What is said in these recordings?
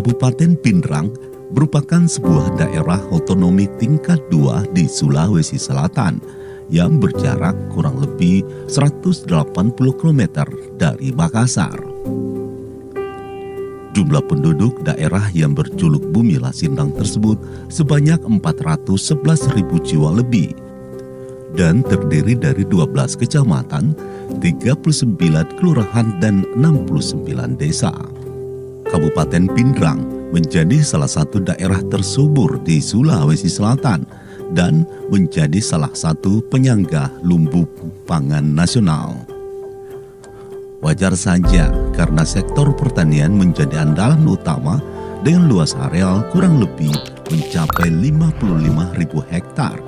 Kabupaten Pindrang merupakan sebuah daerah otonomi tingkat 2 di Sulawesi Selatan yang berjarak kurang lebih 180 km dari Makassar. Jumlah penduduk daerah yang berjuluk Bumi Lasindang tersebut sebanyak 411.000 jiwa lebih dan terdiri dari 12 kecamatan, 39 kelurahan dan 69 desa. Kabupaten Pindrang menjadi salah satu daerah tersubur di Sulawesi Selatan dan menjadi salah satu penyangga lumbung pangan nasional. Wajar saja karena sektor pertanian menjadi andalan utama dengan luas areal kurang lebih mencapai 55.000 hektar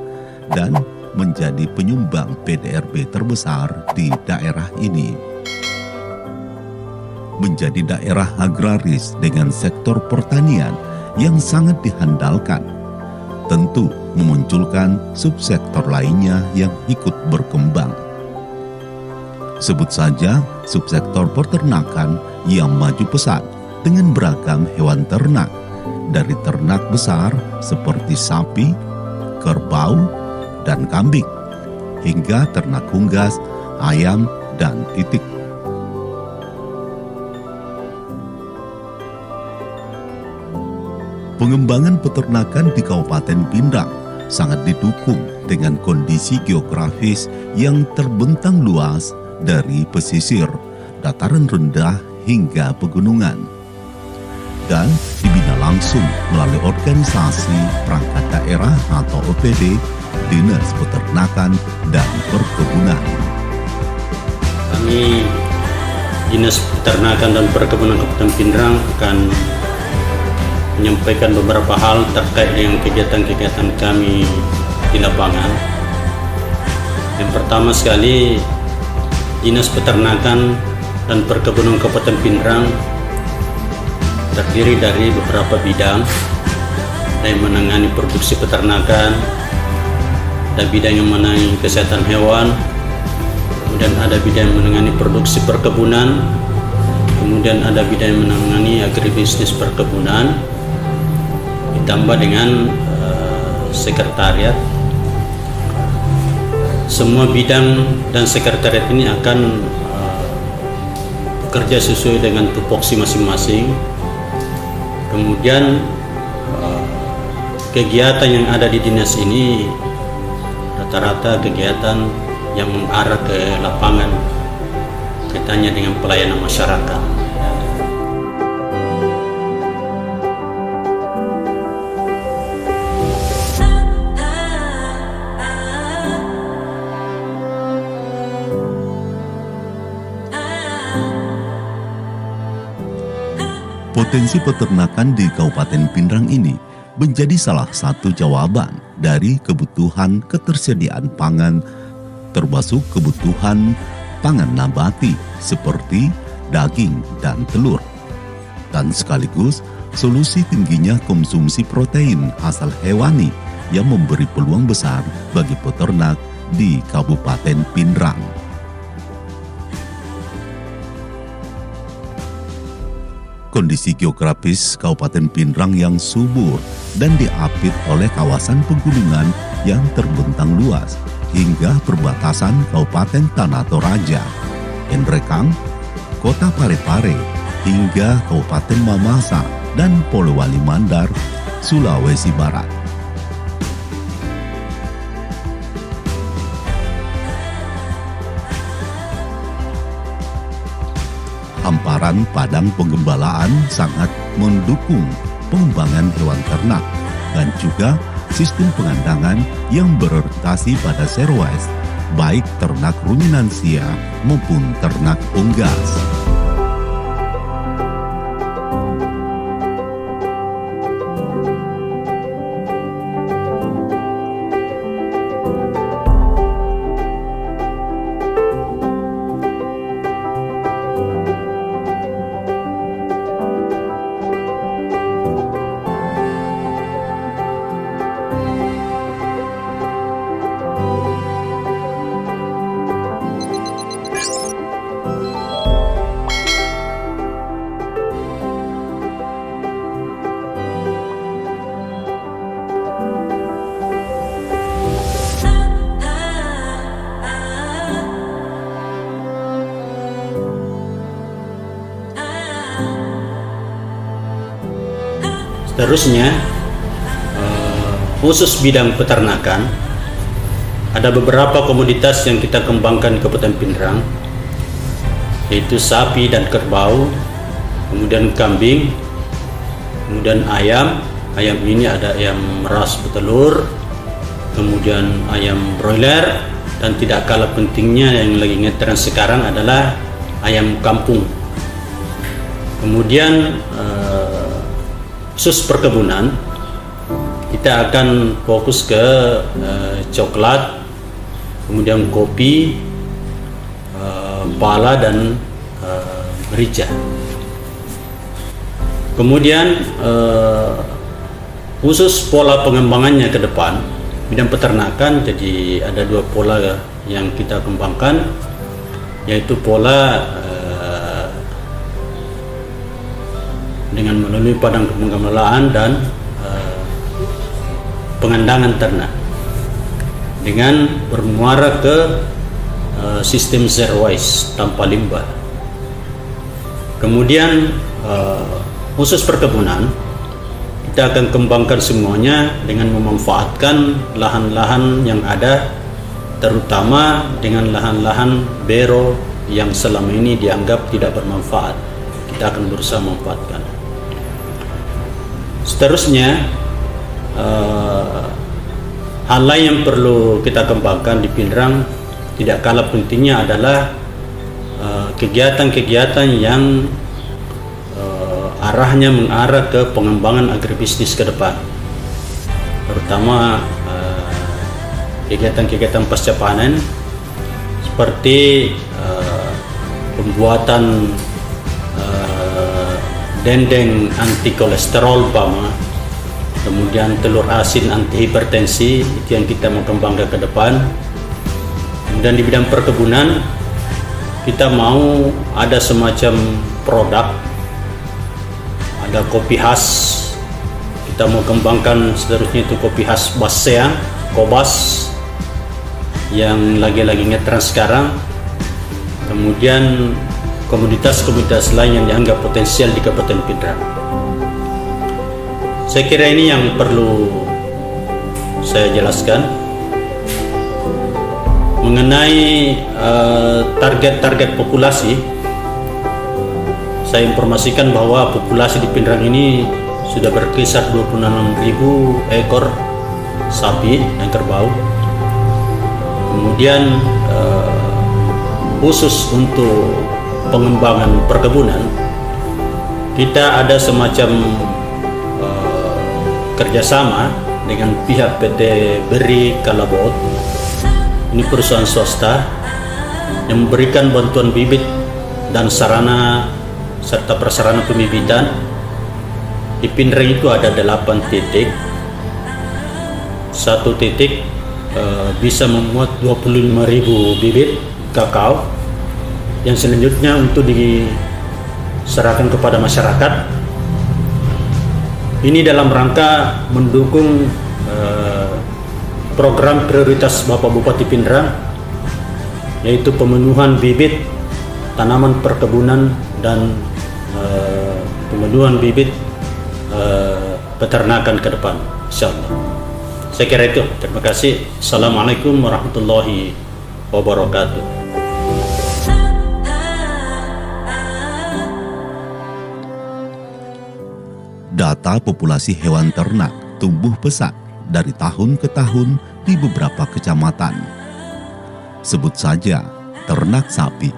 dan menjadi penyumbang PDRB terbesar di daerah ini. Menjadi daerah agraris dengan sektor pertanian yang sangat dihandalkan, tentu memunculkan subsektor lainnya yang ikut berkembang. Sebut saja subsektor peternakan yang maju pesat dengan beragam hewan ternak, dari ternak besar seperti sapi, kerbau, dan kambing, hingga ternak unggas, ayam, dan itik. Pengembangan peternakan di Kabupaten Pindrang sangat didukung dengan kondisi geografis yang terbentang luas dari pesisir, dataran rendah hingga pegunungan, dan dibina langsung melalui organisasi perangkat daerah atau OPD, Dinas Peternakan dan Perkebunan. Kami Dinas Peternakan dan Perkebunan Kabupaten Pindrang akan menyampaikan beberapa hal terkait dengan kegiatan-kegiatan kami di lapangan. Yang pertama sekali, Dinas Peternakan dan Perkebunan Kabupaten Pindrang terdiri dari beberapa bidang, yang menangani produksi peternakan, ada bidang yang menangani kesehatan hewan, kemudian ada bidang yang menangani produksi perkebunan, kemudian ada bidang yang menangani agribisnis perkebunan, ditambah dengan sekretariat. Semua bidang dan sekretariat ini akan bekerja sesuai dengan tupoksi masing-masing. Kemudian kegiatan yang ada di dinas ini rata-rata kegiatan yang mengarah ke lapangan kaitannya dengan pelayanan masyarakat. Potensi peternakan di Kabupaten Pindrang ini menjadi salah satu jawaban dari kebutuhan ketersediaan pangan, termasuk kebutuhan pangan nabati seperti daging dan telur, dan sekaligus solusi tingginya konsumsi protein asal hewani yang memberi peluang besar bagi peternak di Kabupaten Pindrang. Kondisi geografis Kabupaten Pindrang yang subur dan diapit oleh kawasan pegunungan yang terbentang luas hingga perbatasan Kabupaten Tanah Toraja, Endrekang, Kota Parepare, hingga Kabupaten Mamasa dan Polewali Mandar, Sulawesi Barat. Hamparan padang penggembalaan sangat mendukung pengembangan hewan ternak dan juga sistem pengandangan yang berorientasi pada seroes, baik ternak ruminansia maupun ternak unggas. Seterusnya, khusus bidang peternakan, ada beberapa komoditas yang kita kembangkan di Kabupaten Pindrang, yaitu sapi dan kerbau, kemudian kambing, kemudian ayam. Ayam ini ada ayam ras petelur, kemudian ayam broiler, dan tidak kalah pentingnya yang lagi ngetren sekarang adalah ayam kampung. Kemudian khusus perkebunan, kita akan fokus ke coklat, kemudian kopi, pala, dan merica. Kemudian khusus pola pengembangannya ke depan, bidang peternakan, jadi ada 2 pola yang kita kembangkan, yaitu pola dengan melalui padang pengelolaan dan pengandangan ternak dengan bermuara ke sistem zero waste, tanpa limbah. Kemudian khusus perkebunan, kita akan kembangkan semuanya dengan memanfaatkan lahan-lahan yang ada, terutama dengan lahan-lahan bero yang selama ini dianggap tidak bermanfaat. Kita akan berusaha memanfaatkan. Seterusnya, hal lain yang perlu kita kembangkan di Pindrang tidak kalah pentingnya adalah kegiatan-kegiatan yang arahnya mengarah ke pengembangan agribisnis ke depan, terutama kegiatan-kegiatan pasca panen seperti pembuatan dendeng anti kolesterol umpama, kemudian telur asin anti hipertensi, itu yang kita mau kembangkan ke depan. Kemudian di bidang perkebunan, kita mau ada semacam produk, ada kopi khas, kita mau kembangkan seterusnya itu kopi khas Basean, Kobas, yang lagi-lagi ngetren sekarang. Kemudian komoditas-komoditas lain yang dianggap potensial di Kabupaten Pindrang. Saya kira ini yang perlu saya jelaskan mengenai target-target populasi. Saya informasikan bahwa populasi di Pindrang ini sudah berkisar 26.000 ekor sapi dan kerbau. Kemudian khusus untuk pengembangan perkebunan, kita ada semacam kerjasama dengan pihak PT Beri Kalabot. Ini perusahaan swasta yang memberikan bantuan bibit dan sarana serta prasarana pembibitan. Di Pindrang itu ada 8 titik. 1 titik bisa memuat 25.000 bibit kakao yang selanjutnya untuk diserahkan kepada masyarakat. Ini dalam rangka mendukung program prioritas Bapak Bupati Pindrang, yaitu pemenuhan bibit tanaman perkebunan dan pemenuhan bibit peternakan ke depan, insyaallah. Saya kira itu. Terima kasih. Assalamualaikum warahmatullahi wabarakatuh. Data populasi hewan ternak tumbuh pesat dari tahun ke tahun di beberapa kecamatan. Sebut saja ternak sapi.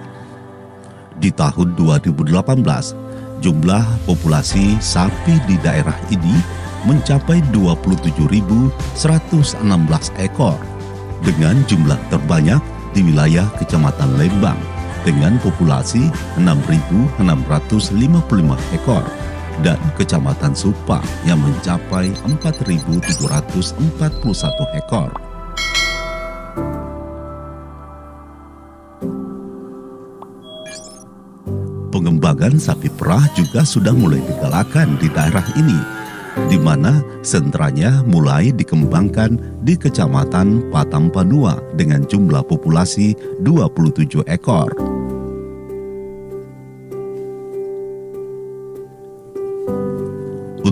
Di tahun 2018, jumlah populasi sapi di daerah ini mencapai 27.116 ekor, dengan jumlah terbanyak di wilayah Kecamatan Lembang dengan populasi 6.655 ekor dan Kecamatan Supa yang mencapai 4.741 ekor. Pengembangan sapi perah juga sudah mulai digalakan di daerah ini, di mana sentranya mulai dikembangkan di Kecamatan Patampanua dengan jumlah populasi 27 ekor.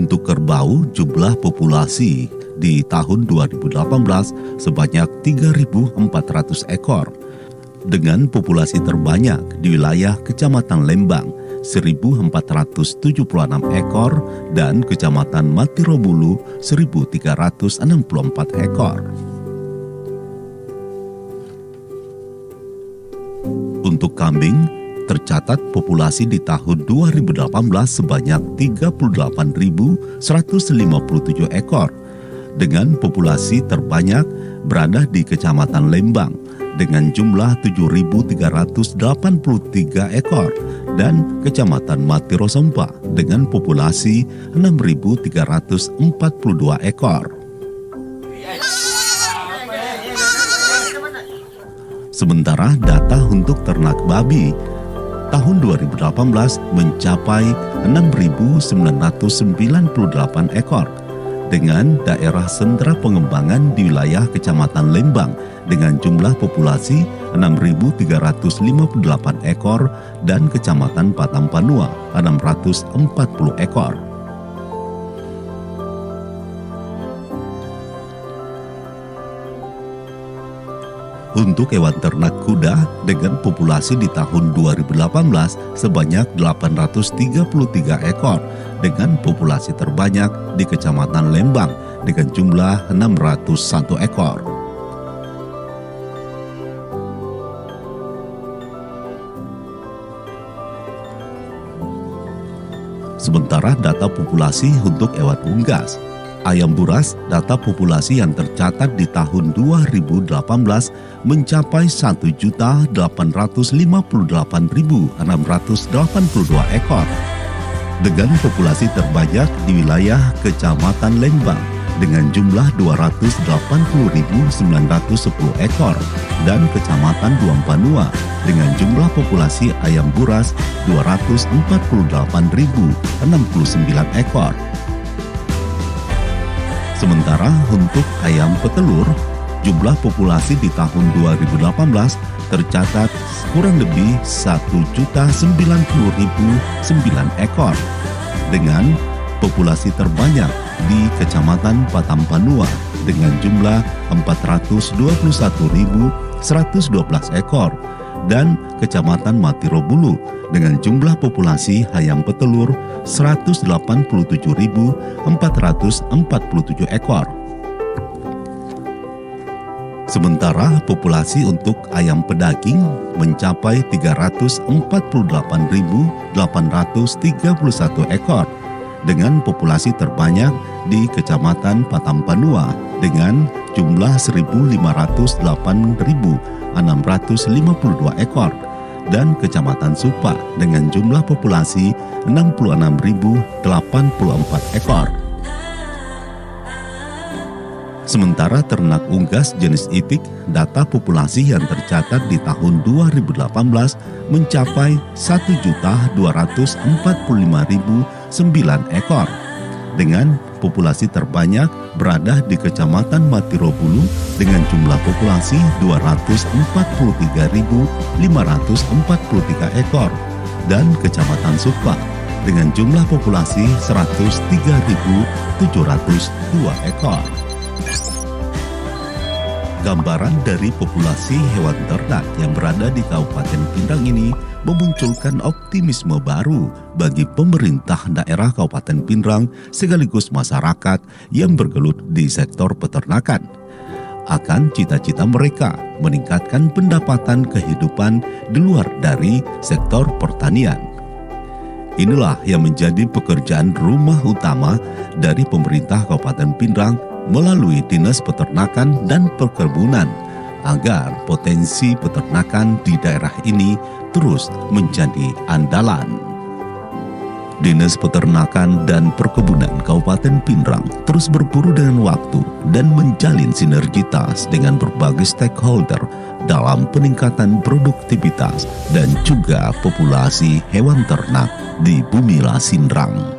Untuk kerbau, jumlah populasi di tahun 2018 sebanyak 3.400 ekor, dengan populasi terbanyak di wilayah Kecamatan Lembang 1.476 ekor dan Kecamatan Matirobulu 1.364 ekor. Untuk kambing, tercatat populasi di tahun 2018 sebanyak 38.157 ekor, dengan populasi terbanyak berada di Kecamatan Lembang dengan jumlah 7.383 ekor dan Kecamatan Matirosompa dengan populasi 6.342 ekor. Sementara data untuk ternak babi tahun 2018 mencapai 6.998 ekor, dengan daerah sentra pengembangan di wilayah Kecamatan Lembang dengan jumlah populasi 6.358 ekor dan Kecamatan Patampanua 640 ekor. Untuk hewan ternak kuda dengan populasi di tahun 2018 sebanyak 833 ekor, dengan populasi terbanyak di Kecamatan Lembang dengan jumlah 601 ekor. Sementara data populasi untuk hewan unggas, ayam buras, data populasi yang tercatat di tahun 2018 mencapai 1.858.682 ekor, dengan populasi terbanyak di wilayah Kecamatan Lembang dengan jumlah 280.910 ekor dan Kecamatan Duampanua dengan jumlah populasi ayam buras 248.069 ekor. Sementara untuk ayam petelur, jumlah populasi di tahun 2018 tercatat kurang lebih 1.090.009 ekor, dengan populasi terbanyak di Kecamatan Patampanua dengan jumlah 421.112 ekor dan Kecamatan Matirobulu dengan jumlah populasi ayam petelur 187.447 ekor. Sementara populasi untuk ayam pedaging mencapai 348.831 ekor, dengan populasi terbanyak di Kecamatan Patampanua dengan jumlah 1.508.652 ekor dan Kecamatan Supa dengan jumlah populasi 66.084 ekor. Sementara ternak unggas jenis ipik, data populasi yang tercatat di tahun 2018 mencapai 1.245.009 ekor, dengan populasi terbanyak berada di Kecamatan Matirobulu dengan jumlah populasi 243.543 ekor dan Kecamatan Supa dengan jumlah populasi 103.702 ekor. Gambaran dari populasi hewan ternak yang berada di Kabupaten Pindrang ini memunculkan optimisme baru bagi pemerintah daerah Kabupaten Pindrang sekaligus masyarakat yang bergelut di sektor peternakan akan cita-cita mereka meningkatkan pendapatan kehidupan di luar dari sektor pertanian. Inilah yang menjadi pekerjaan rumah utama dari pemerintah Kabupaten Pindrang melalui Dinas Peternakan dan Perkebunan agar potensi peternakan di daerah ini terus menjadi andalan. Dinas Peternakan dan Perkebunan Kabupaten Pindrang terus berburu dengan waktu dan menjalin sinergitas dengan berbagai stakeholder dalam peningkatan produktivitas dan juga populasi hewan ternak di Bumi Lasindrang.